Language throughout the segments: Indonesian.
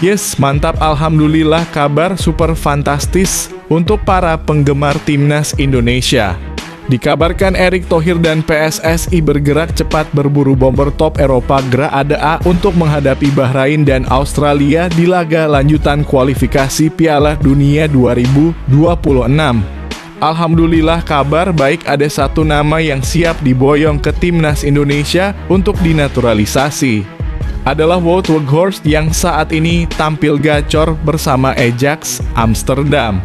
Yes, mantap, alhamdulillah, kabar super fantastis untuk para penggemar timnas Indonesia. Dikabarkan Erick Thohir dan PSSI bergerak cepat berburu bomber top Eropa Grup A untuk menghadapi Bahrain dan Australia di laga lanjutan kualifikasi Piala Dunia 2026. Alhamdulillah, kabar baik, ada satu nama yang siap diboyong ke timnas Indonesia untuk dinaturalisasi. Adalah Wout Weghorst yang saat ini tampil gacor bersama Ajax Amsterdam.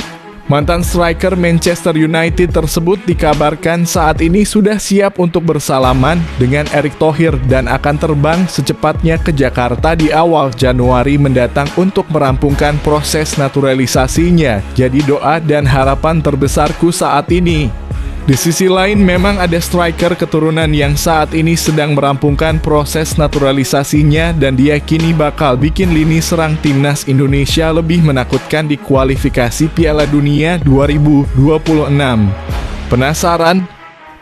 Mantan striker Manchester United tersebut dikabarkan saat ini sudah siap untuk bersalaman dengan Erick Thohir dan akan terbang secepatnya ke Jakarta di awal Januari mendatang untuk merampungkan proses naturalisasinya. Jadi doa dan harapan terbesarku saat ini. Di sisi lain, memang ada striker keturunan yang saat ini sedang merampungkan proses naturalisasinya dan diyakini bakal bikin lini serang timnas Indonesia lebih menakutkan di kualifikasi Piala Dunia 2026. Penasaran?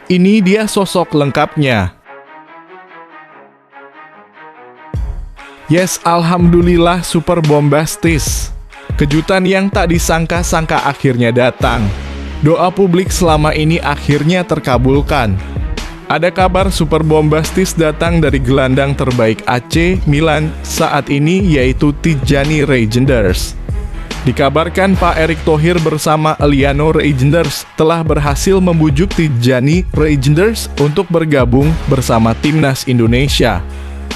Ini dia sosok lengkapnya. Yes, alhamdulillah, super bombastis. Kejutan yang tak disangka-sangka akhirnya datang. Doa publik selama ini akhirnya terkabulkan. Ada kabar super bombastis datang dari gelandang terbaik AC Milan saat ini, yaitu Tijjani Reijnders. Dikabarkan Pak Erick Thohir bersama Eliano Reijnders telah berhasil membujuk Tijjani Reijnders untuk bergabung bersama timnas Indonesia.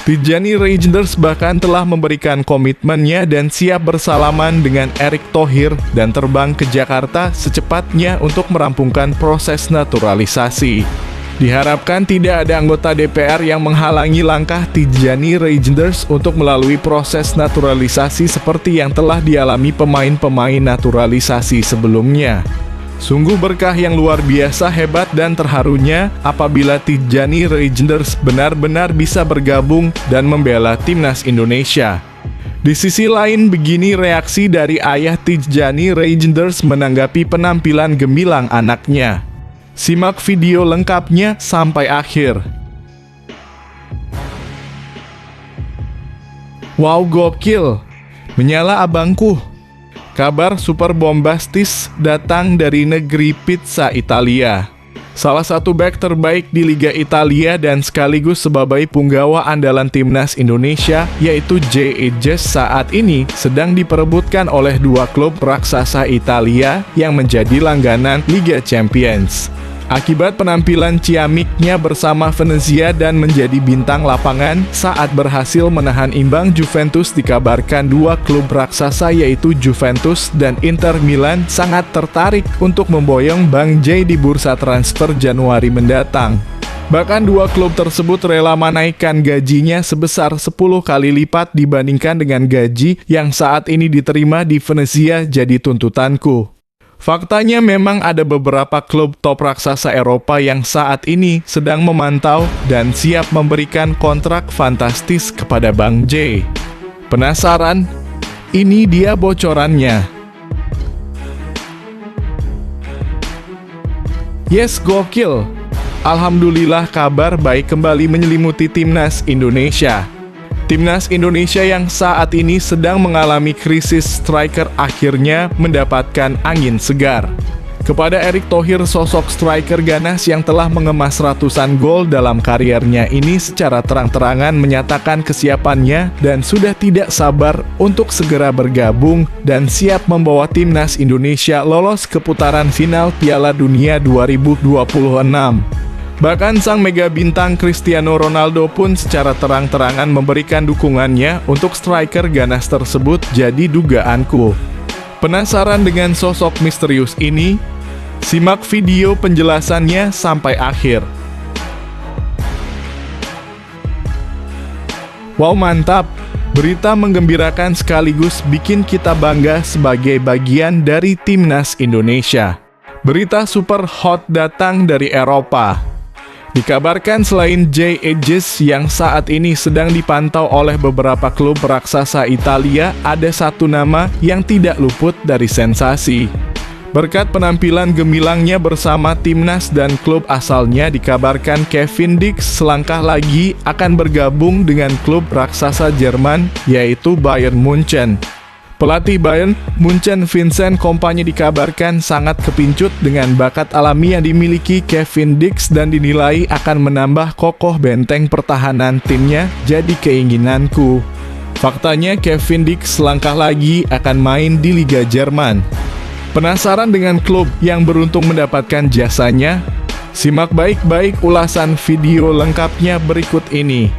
Tijjani Reijnders bahkan telah memberikan komitmennya dan siap bersalaman dengan Erick Thohir dan terbang ke Jakarta secepatnya untuk merampungkan proses naturalisasi. Diharapkan tidak ada anggota DPR yang menghalangi langkah Tijjani Reijnders untuk melalui proses naturalisasi seperti yang telah dialami pemain-pemain naturalisasi sebelumnya. Sungguh berkah yang luar biasa, hebat dan terharunya apabila Tijjani Reijnders benar-benar bisa bergabung dan membela timnas Indonesia. Di sisi lain, begini reaksi dari ayah Tijjani Reijnders menanggapi penampilan gemilang anaknya. Simak video lengkapnya sampai akhir. Wow, gokil! Menyala abangku! Kabar super bombastis datang dari negeri pizza Italia. Salah satu bek terbaik di Liga Italia dan sekaligus sebagai punggawa andalan timnas Indonesia, yaitu J.E.Jes, saat ini sedang diperebutkan oleh dua klub raksasa Italia yang menjadi langganan Liga Champions. Akibat penampilan ciamiknya bersama Venezia dan menjadi bintang lapangan saat berhasil menahan imbang Juventus, dikabarkan dua klub raksasa yaitu Juventus dan Inter Milan sangat tertarik untuk memboyong Bang J di bursa transfer Januari mendatang. Bahkan dua klub tersebut rela menaikkan gajinya sebesar 10 kali lipat dibandingkan dengan gaji yang saat ini diterima di Venezia. Jadi tuntutanku. Faktanya memang ada beberapa klub top raksasa Eropa yang saat ini sedang memantau dan siap memberikan kontrak fantastis kepada Bang J. Penasaran? Ini dia bocorannya. Yes, gokil! Alhamdulillah, kabar baik kembali menyelimuti timnas Indonesia. Timnas Indonesia yang saat ini sedang mengalami krisis striker akhirnya mendapatkan angin segar. Kepada Erick Thohir, sosok striker ganas yang telah mengemas ratusan gol dalam kariernya ini secara terang-terangan menyatakan kesiapannya dan sudah tidak sabar untuk segera bergabung dan siap membawa timnas Indonesia lolos ke putaran final Piala Dunia 2026. Bahkan sang mega bintang Cristiano Ronaldo pun secara terang-terangan memberikan dukungannya untuk striker ganas tersebut. Jadi dugaanku. Penasaran dengan sosok misterius ini? Simak video penjelasannya sampai akhir. Wow, mantap! Berita menggembirakan sekaligus bikin kita bangga sebagai bagian dari timnas Indonesia. Berita super hot datang dari Eropa. Dikabarkan selain J.E.Jes yang saat ini sedang dipantau oleh beberapa klub raksasa Italia, ada satu nama yang tidak luput dari sensasi. Berkat penampilan gemilangnya bersama timnas dan klub asalnya, dikabarkan Kevin Dix selangkah lagi akan bergabung dengan klub raksasa Jerman, yaitu Bayern Munchen. Pelatih Bayern Munchen Vincent Kompany dikabarkan sangat kepincut dengan bakat alami yang dimiliki Kevin Dix dan dinilai akan menambah kokoh benteng pertahanan timnya. Jadi keinginanku, faktanya Kevin Dix selangkah lagi akan main di Liga Jerman. Penasaran dengan klub yang beruntung mendapatkan jasanya? Simak baik-baik ulasan video lengkapnya berikut ini.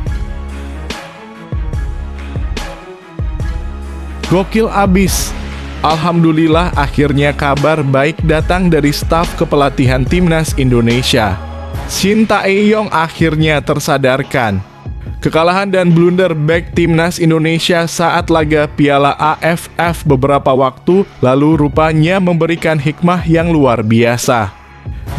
Gokil abis. Alhamdulillah akhirnya kabar baik datang dari staf kepelatihan timnas Indonesia. Shin Tae-yong akhirnya tersadarkan. Kekalahan dan blunder bek timnas Indonesia saat laga Piala AFF beberapa waktu lalu rupanya memberikan hikmah yang luar biasa.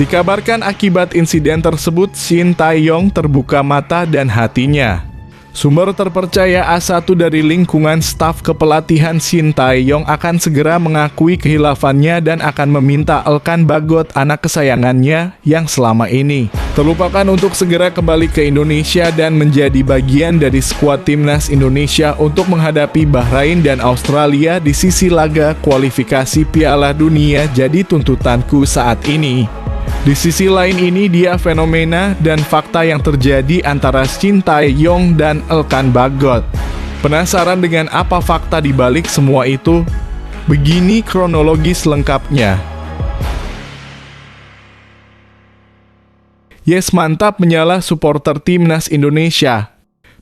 Dikabarkan akibat insiden tersebut Shin Tae-yong terbuka mata dan hatinya. Sumber terpercaya A1 dari lingkungan staf kepelatihan Shin Tae-yong akan segera mengakui kehilafannya dan akan meminta Elkan Bagot, anak kesayangannya yang selama ini terlupakan, untuk segera kembali ke Indonesia dan menjadi bagian dari skuad timnas Indonesia untuk menghadapi Bahrain dan Australia di sisi laga kualifikasi Piala Dunia. Jadi tuntutanku saat ini. Di sisi lain ini dia fenomena dan fakta yang terjadi antara Shin Tae-yong dan Elkan Bagot. Penasaran dengan apa fakta di balik semua itu? Begini kronologis lengkapnya. Yes, mantap, menyala supporter timnas Indonesia.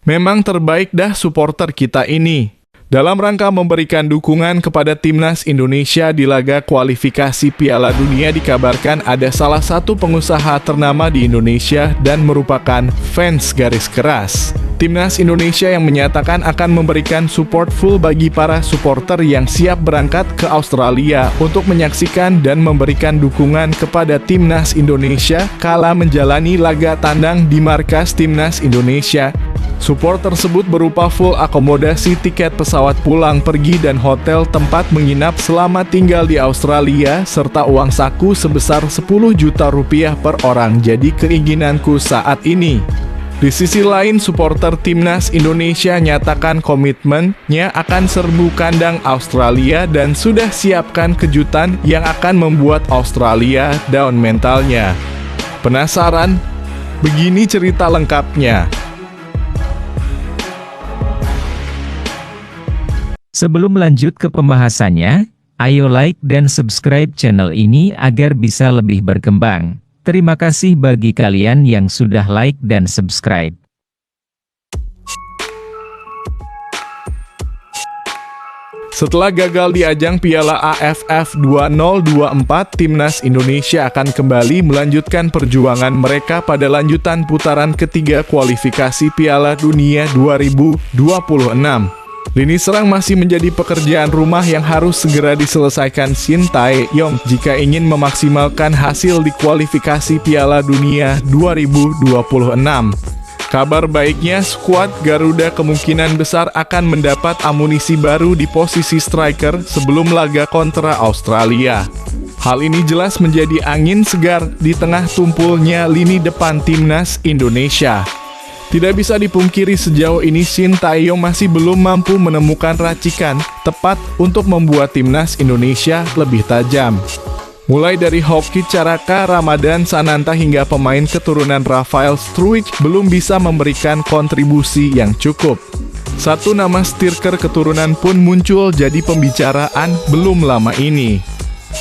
Memang terbaik dah supporter kita ini. Dalam rangka memberikan dukungan kepada timnas Indonesia di laga kualifikasi Piala Dunia, dikabarkan ada salah satu pengusaha ternama di Indonesia dan merupakan fans garis keras timnas Indonesia yang menyatakan akan memberikan support full bagi para supporter yang siap berangkat ke Australia untuk menyaksikan dan memberikan dukungan kepada timnas Indonesia kala menjalani laga tandang di markas timnas Indonesia. Support tersebut berupa full akomodasi, tiket pesawat pulang pergi dan hotel tempat menginap selama tinggal di Australia, serta uang saku sebesar 10 juta rupiah per orang. Jadi keinginanku saat ini. Di sisi lain, supporter timnas Indonesia nyatakan komitmennya akan serbu kandang Australia dan sudah siapkan kejutan yang akan membuat Australia down mentalnya. Penasaran? Begini cerita lengkapnya. Sebelum lanjut ke pembahasannya, ayo like dan subscribe channel ini agar bisa lebih berkembang. Terima kasih bagi kalian yang sudah like dan subscribe. Setelah gagal di ajang Piala AFF 2024, timnas Indonesia akan kembali melanjutkan perjuangan mereka pada lanjutan putaran ketiga kualifikasi Piala Dunia 2026. Lini serang masih menjadi pekerjaan rumah yang harus segera diselesaikan Shin Tae-yong jika ingin memaksimalkan hasil di kualifikasi Piala Dunia 2026. Kabar baiknya, skuad Garuda kemungkinan besar akan mendapat amunisi baru di posisi striker sebelum laga kontra Australia. Hal ini jelas menjadi angin segar di tengah tumpulnya lini depan timnas Indonesia. Tidak bisa dipungkiri sejauh ini Shin Tae-yong masih belum mampu menemukan racikan tepat untuk membuat timnas Indonesia lebih tajam. Mulai dari Hoki Caraka, Ramadan Sananta hingga pemain keturunan Rafael Struijk belum bisa memberikan kontribusi yang cukup. Satu nama striker keturunan pun muncul jadi pembicaraan belum lama ini.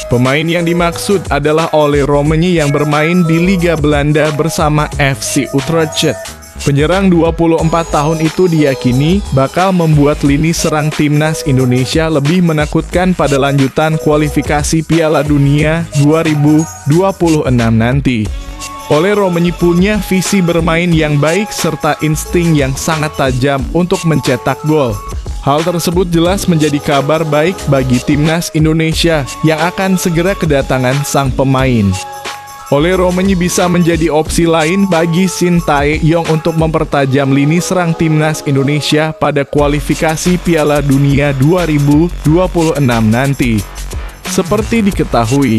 Pemain yang dimaksud adalah Ole Romani yang bermain di Liga Belanda bersama FC Utrecht. Penyerang 24 tahun itu diyakini bakal membuat lini serang timnas Indonesia lebih menakutkan pada lanjutan kualifikasi Piala Dunia 2026 nanti. Ole Romani punya visi bermain yang baik serta insting yang sangat tajam untuk mencetak gol. Hal tersebut jelas menjadi kabar baik bagi timnas Indonesia yang akan segera kedatangan sang pemain. Ole Romani bisa menjadi opsi lain bagi Shin Tae-yong untuk mempertajam lini serang timnas Indonesia pada kualifikasi Piala Dunia 2026 nanti. Seperti diketahui,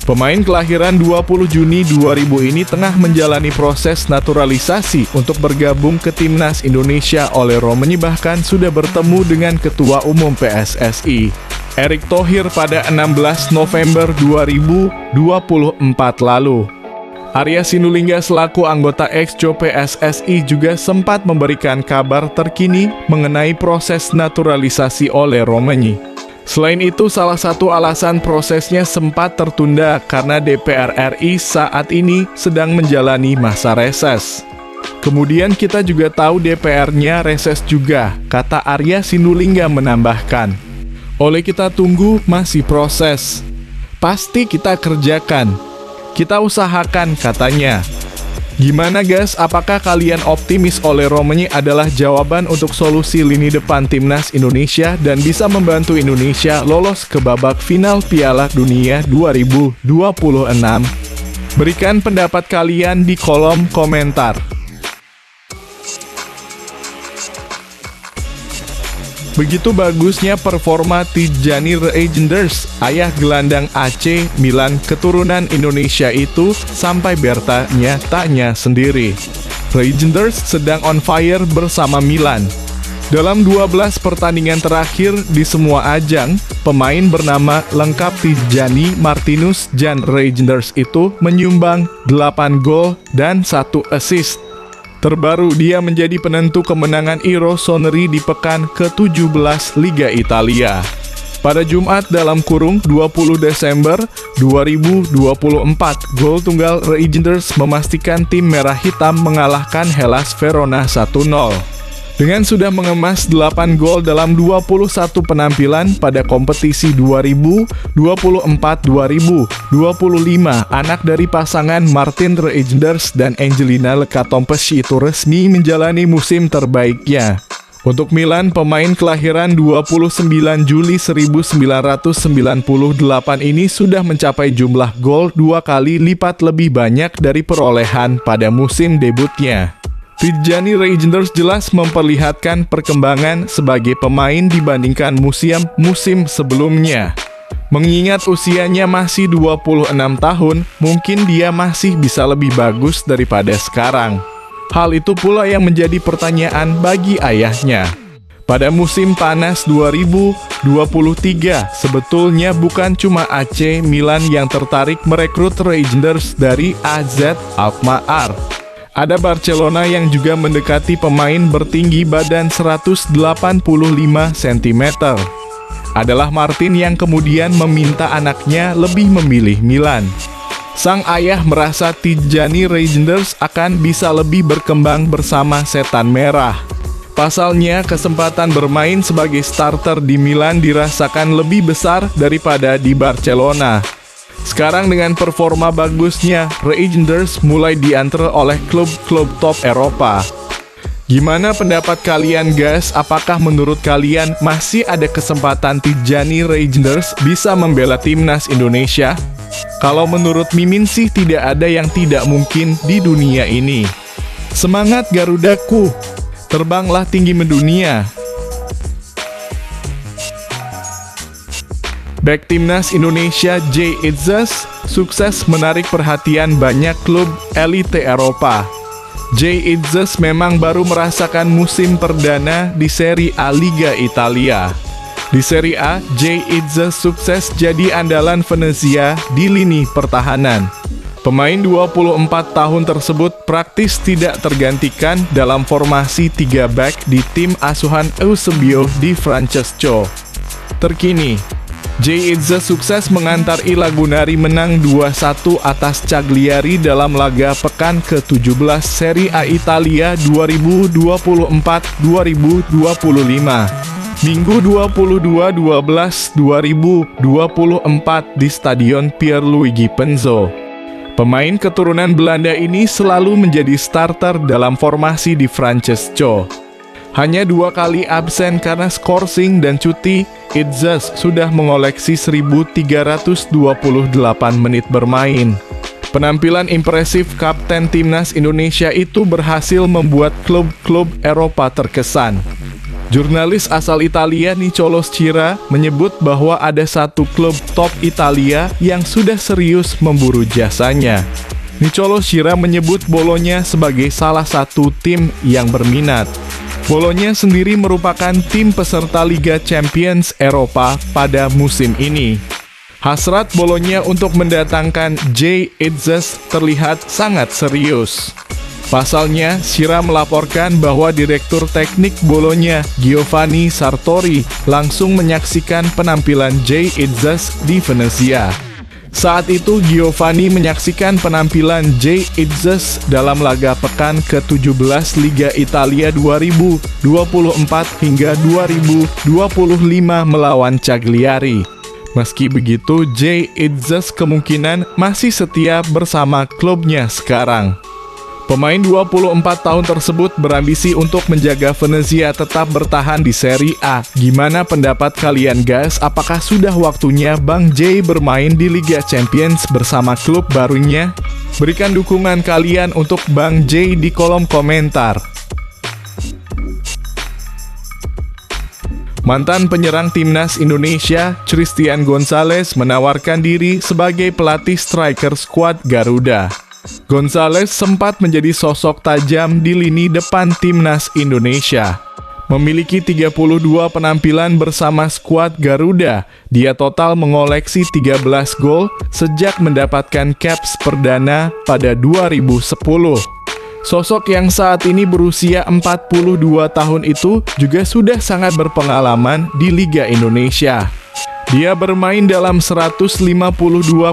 pemain kelahiran 20 Juni 2000 ini tengah menjalani proses naturalisasi untuk bergabung ke Timnas Indonesia. Oleh Romani bahkan sudah bertemu dengan Ketua Umum PSSI, Erick Thohir pada 16 November 2024 lalu. Arya Sinulinga selaku anggota Exco PSSI juga sempat memberikan kabar terkini mengenai proses naturalisasi oleh Romani. Selain itu, salah satu alasan prosesnya sempat tertunda karena DPR RI saat ini sedang menjalani masa reses. Kemudian kita juga tahu DPR-nya reses juga, kata Arya Sinulinga menambahkan. Oleh kita tunggu, masih proses. Pasti kita kerjakan. Kita usahakan, katanya. Gimana guys, apakah kalian optimis oleh Romani adalah jawaban untuk solusi lini depan Timnas Indonesia dan bisa membantu Indonesia lolos ke babak final Piala Dunia 2026? Berikan pendapat kalian di kolom komentar. Begitu bagusnya performa Tijjani Reijnders, ayah gelandang AC Milan keturunan Indonesia itu, sampai Bertanya tanya sendiri. Reijnders sedang on fire bersama Milan. Dalam 12 pertandingan terakhir di semua ajang, pemain bernama lengkap Tijjani Martinus Jan Reijnders itu menyumbang 8 gol dan 1 assist. Terbaru, dia menjadi penentu kemenangan Rossoneri di pekan ke-17 Liga Italia. Pada Jumat dalam kurung 20 Desember 2024, gol tunggal Reijnders memastikan tim merah hitam mengalahkan Hellas Verona 1-0. Dengan sudah mengemas 8 gol dalam 21 penampilan pada kompetisi 2024-2025, anak dari pasangan Martin Reijnders dan Angelina Lekatompes itu resmi menjalani musim terbaiknya. Untuk Milan, pemain kelahiran 29 Juli 1998 ini sudah mencapai jumlah gol 2 kali lipat lebih banyak dari perolehan pada musim debutnya. Tijjani Reijnders jelas memperlihatkan perkembangan sebagai pemain dibandingkan musim sebelumnya. Mengingat usianya masih 26 tahun, mungkin dia masih bisa lebih bagus daripada sekarang. Hal itu pula yang menjadi pertanyaan bagi ayahnya. Pada musim panas 2023, sebetulnya bukan cuma AC Milan yang tertarik merekrut Reijnders dari AZ Alkmaar. Ada Barcelona yang juga mendekati pemain bertinggi badan 185 cm. Adalah Martin yang kemudian meminta anaknya lebih memilih Milan. Sang ayah merasa Tijjani Reijnders akan bisa lebih berkembang bersama Setan Merah. Pasalnya, kesempatan bermain sebagai starter di Milan dirasakan lebih besar daripada di Barcelona. Sekarang dengan performa bagusnya, Reijnders mulai diantar oleh klub-klub top Eropa. Gimana pendapat kalian guys? Apakah menurut kalian masih ada kesempatan Tijjani Reijnders bisa membela Timnas Indonesia? Kalau menurut Mimin sih tidak ada yang tidak mungkin di dunia ini. Semangat Garudaku, terbanglah tinggi mendunia. Bek Timnas Indonesia Jay Itzes sukses menarik perhatian banyak klub elite Eropa. Jay Itzes memang baru merasakan musim perdana di Serie A Liga Italia. Di Serie A, Jay Itzes sukses jadi andalan Venezia di lini pertahanan. Pemain 24 tahun tersebut praktis tidak tergantikan dalam formasi 3 back di tim asuhan Eusebio Di Francesco. Terkini, Jay Itzes sukses mengantar I Lagunari menang 2-1 atas Cagliari dalam laga pekan ke-17 Serie A Italia 2024-2025. Minggu 22/12/2024 di Stadion Pierluigi Penzo. Pemain keturunan Belanda ini selalu menjadi starter dalam formasi Di Francesco. Hanya 2 kali absen karena skorsing dan cuti, Itzes sudah mengoleksi 1.328 menit bermain. Penampilan impresif kapten Timnas Indonesia itu berhasil membuat klub-klub Eropa terkesan. Jurnalis asal Italia Niccolò Schira menyebut bahwa ada satu klub top Italia yang sudah serius memburu jasanya. Niccolò Schira menyebut Bologna sebagai salah satu tim yang berminat. Bologna sendiri merupakan tim peserta Liga Champions Eropa pada musim ini. Hasrat Bologna untuk mendatangkan Jay Itzes terlihat sangat serius. Pasalnya, Schira melaporkan bahwa Direktur Teknik Bologna, Giovanni Sartori, langsung menyaksikan penampilan Jay Itzes di Venezia. Saat itu, Giovanni menyaksikan penampilan Jay Itzes dalam laga pekan ke-17 Liga Italia 2024 hingga 2025 melawan Cagliari. Meski begitu, Jay Itzes kemungkinan masih setia bersama klubnya sekarang. Pemain 24 tahun tersebut berambisi untuk menjaga Venezia tetap bertahan di Serie A. Gimana pendapat kalian guys? Apakah sudah waktunya Bang Jay bermain di Liga Champions bersama klub barunya? Berikan dukungan kalian untuk Bang Jay di kolom komentar. Mantan penyerang timnas Indonesia, Christian Gonzalez menawarkan diri sebagai pelatih striker skuad Garuda. Gonzalez sempat menjadi sosok tajam di lini depan timnas Indonesia. Memiliki 32 penampilan bersama skuad Garuda, dia total mengoleksi 13 gol sejak mendapatkan caps perdana pada 2010. Sosok yang saat ini berusia 42 tahun itu juga sudah sangat berpengalaman di Liga Indonesia. Dia bermain dalam 152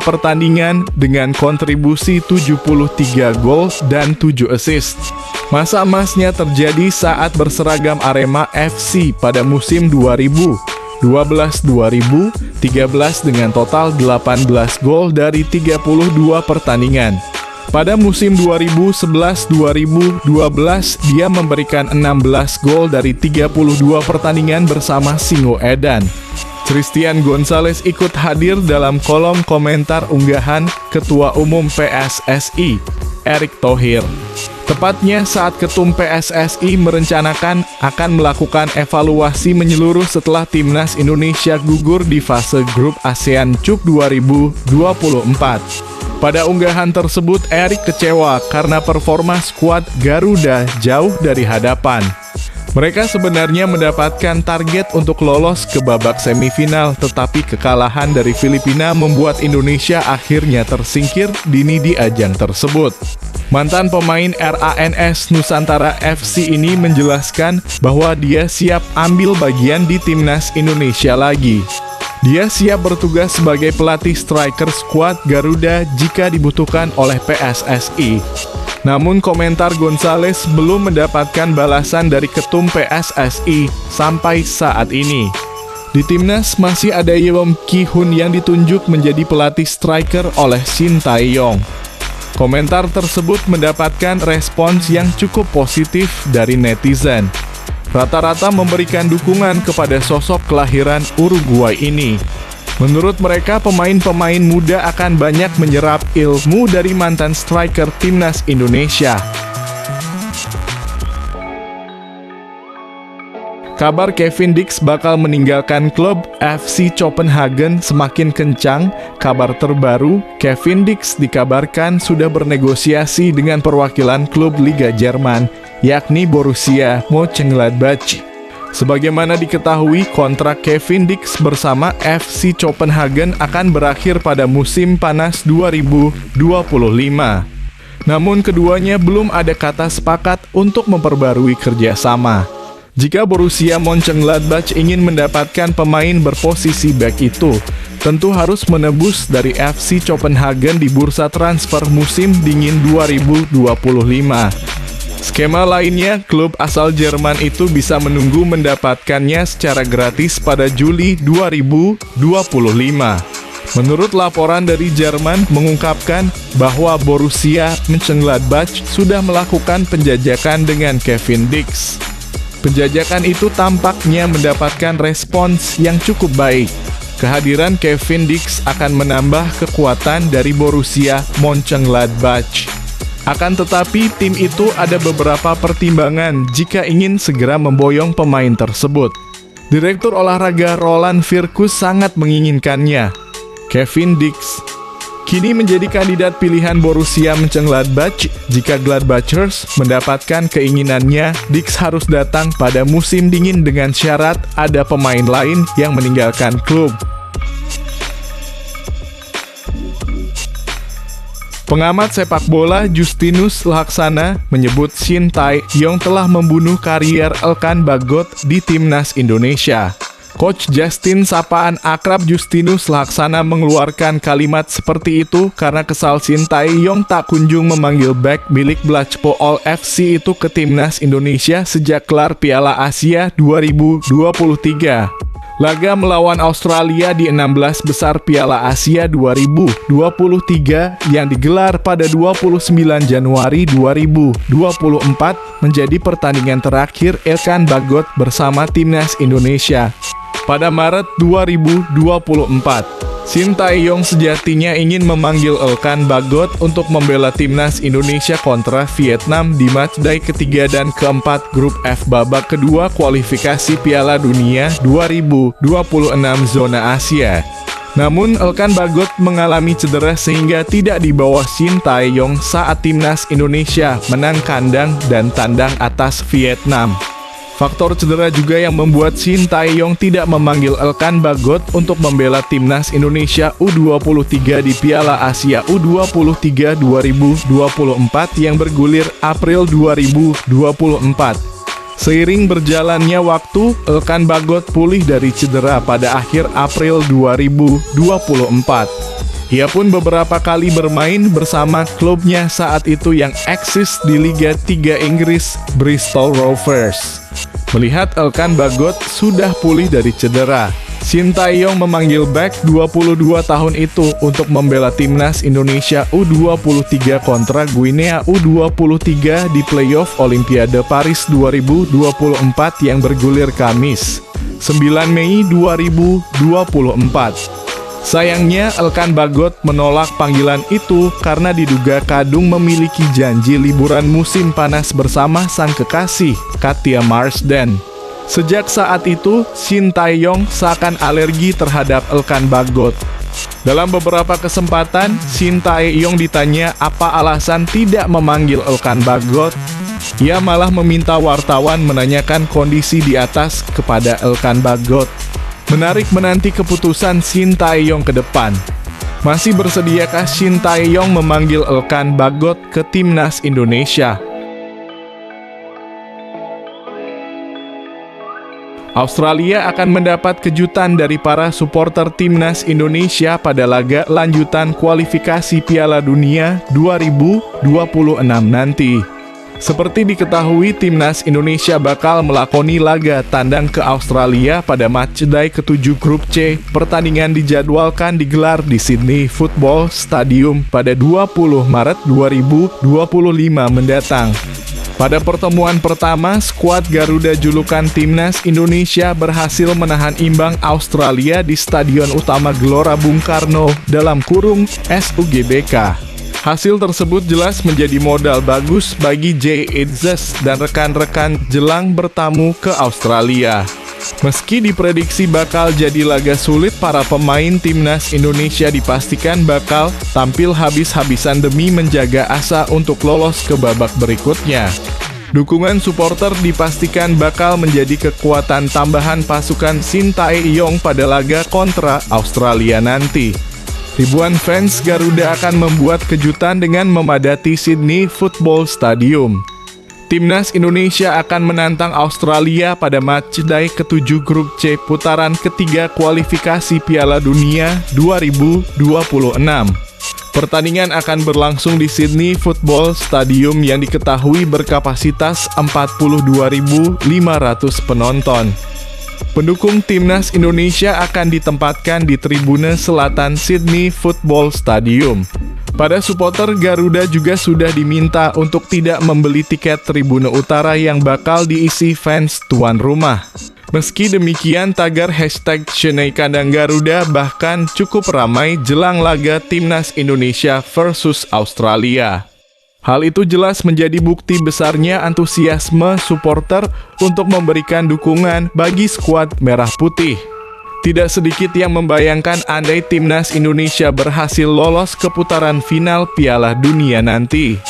pertandingan dengan kontribusi 73 gol dan 7 assist. Masa emasnya terjadi saat berseragam Arema FC pada musim 2012-2013 dengan total 18 gol dari 32 pertandingan. Pada musim 2011-2012, dia memberikan 16 gol dari 32 pertandingan bersama Singoedan. Christian Gonzalez ikut hadir dalam kolom komentar unggahan Ketua Umum PSSI, Erick Thohir. Tepatnya saat Ketum PSSI merencanakan akan melakukan evaluasi menyeluruh setelah timnas Indonesia gugur di fase grup ASEAN Cup 2024. Pada unggahan tersebut, Erick kecewa karena performa skuad Garuda jauh dari hadapan. Mereka sebenarnya mendapatkan target untuk lolos ke babak semifinal, tetapi kekalahan dari Filipina membuat Indonesia akhirnya tersingkir dini di ajang tersebut. Mantan pemain RANS Nusantara FC ini menjelaskan bahwa dia siap ambil bagian di timnas Indonesia lagi. Dia siap bertugas sebagai pelatih striker skuad Garuda jika dibutuhkan oleh PSSI. Namun komentar Gonzalez belum mendapatkan balasan dari Ketum PSSI sampai saat ini. Di timnas masih ada Yeom Ki-hun yang ditunjuk menjadi pelatih striker oleh Shin Tae-yong. Komentar tersebut mendapatkan respons yang cukup positif dari netizen. Rata-rata memberikan dukungan kepada sosok kelahiran Uruguay ini. Menurut mereka, pemain-pemain muda akan banyak menyerap ilmu dari mantan striker timnas Indonesia. Kabar Kevin Dix bakal meninggalkan klub FC Copenhagen semakin kencang. Kabar terbaru, Kevin Dix dikabarkan sudah bernegosiasi dengan perwakilan klub Liga Jerman, yakni Borussia Mönchengladbach. Sebagaimana diketahui, kontrak Kevin Dix bersama FC Copenhagen akan berakhir pada musim panas 2025. Namun keduanya belum ada kata sepakat untuk memperbarui kerjasama. Jika Borussia Mönchengladbach ingin mendapatkan pemain berposisi back itu, tentu harus menebus dari FC Copenhagen di bursa transfer musim dingin 2025. Skema lainnya, klub asal Jerman itu bisa menunggu mendapatkannya secara gratis pada Juli 2025. Menurut laporan dari Jerman mengungkapkan bahwa Borussia Mönchengladbach sudah melakukan penjajakan dengan Kevin Dix. Penjajakan itu tampaknya mendapatkan respons yang cukup baik. Kehadiran Kevin Dix akan menambah kekuatan dari Borussia Mönchengladbach. Akan tetapi, tim itu ada beberapa pertimbangan jika ingin segera memboyong pemain tersebut. Direktur olahraga Roland Virkus sangat menginginkannya. Kevin Dix kini menjadi kandidat pilihan Borussia Mönchengladbach. Jika Gladbachers mendapatkan keinginannya, Dix harus datang pada musim dingin dengan syarat ada pemain lain yang meninggalkan klub. Pengamat sepak bola Justinus Laksana menyebut Shin Tae-yong telah membunuh karier Elkan Bagot di timnas Indonesia. Coach Justin sapaan akrab Justinus Laksana mengeluarkan kalimat seperti itu karena kesal Shin Tae-yong tak kunjung memanggil bek milik Blacpo FC itu ke timnas Indonesia sejak gelar Piala Asia 2023. Laga melawan Australia di 16 besar Piala Asia 2023 yang digelar pada 29 Januari 2024 menjadi pertandingan terakhir Elkan Bagot bersama timnas Indonesia. Pada Maret 2024, Shin Tae-yong sejatinya ingin memanggil Elkan Bagot untuk membela timnas Indonesia kontra Vietnam di matchday ketiga dan keempat grup F babak kedua kualifikasi Piala Dunia 2026 zona Asia. Namun Elkan Bagot mengalami cedera sehingga tidak dibawa Shin Tae-yong saat timnas Indonesia menang kandang dan tandang atas Vietnam. Faktor cedera juga yang membuat Shin Tae-yong tidak memanggil Elkan Bagot untuk membela timnas Indonesia U23 di Piala Asia U23 2024 yang bergulir April 2024. Seiring berjalannya waktu, Elkan Bagot pulih dari cedera pada akhir April 2024. Ia pun beberapa kali bermain bersama klubnya saat itu yang eksis di Liga 3 Inggris, Bristol Rovers. Melihat Elkan Bagot sudah pulih dari cedera, Shin Tae-yong memanggil bek 22 tahun itu untuk membela timnas Indonesia U23 kontra Guinea U23 di playoff Olimpiade Paris 2024 yang bergulir Kamis, 9 Mei 2024. Sayangnya, Elkan Bagot menolak panggilan itu karena diduga Kadung memiliki janji liburan musim panas bersama sang kekasih, Katia Marsden. Sejak saat itu, Shin Tae-yong seakan alergi terhadap Elkan Bagot. Dalam beberapa kesempatan, Shin Tae-yong ditanya apa alasan tidak memanggil Elkan Bagot. Ia malah meminta wartawan menanyakan kondisi di atas kepada Elkan Bagot. Menarik menanti keputusan Shin Tae-yong ke depan. Masih bersediakah Shin Tae-yong memanggil Elkan Bagot ke timnas Indonesia? Australia akan mendapat kejutan dari para supporter timnas Indonesia pada laga lanjutan kualifikasi Piala Dunia 2026 nanti. Seperti diketahui, timnas Indonesia bakal melakoni laga tandang ke Australia pada matchday ke-7 grup C. Pertandingan dijadwalkan digelar di Sydney Football Stadium pada 20 Maret 2025 mendatang. Pada pertemuan pertama, skuad Garuda julukan timnas Indonesia berhasil menahan imbang Australia di Stadion Utama Gelora Bung Karno (SUGBK). Hasil tersebut jelas menjadi modal bagus bagi Jay Itzes dan rekan-rekan jelang bertamu ke Australia. Meski diprediksi bakal jadi laga sulit, para pemain timnas Indonesia dipastikan bakal tampil habis-habisan demi menjaga asa untuk lolos ke babak berikutnya. Dukungan supporter dipastikan bakal menjadi kekuatan tambahan pasukan Shin Tae-yong pada laga kontra Australia nanti. Ribuan fans Garuda akan membuat kejutan dengan memadati Sydney Football Stadium. Timnas Indonesia akan menantang Australia pada matchday ke-7 grup C putaran ketiga kualifikasi Piala Dunia 2026. Pertandingan akan berlangsung di Sydney Football Stadium yang diketahui berkapasitas 42.500 penonton. Pendukung timnas Indonesia akan ditempatkan di tribune selatan Sydney Football Stadium. Para supporter Garuda juga sudah diminta untuk tidak membeli tiket tribune utara yang bakal diisi fans tuan rumah. Meski demikian, tagar hashtag Shenai Kandang Garuda bahkan cukup ramai jelang laga timnas Indonesia versus Australia. Hal itu jelas menjadi bukti besarnya antusiasme supporter untuk memberikan dukungan bagi skuad Merah Putih. Tidak sedikit yang membayangkan andai timnas Indonesia berhasil lolos ke putaran final Piala Dunia nanti.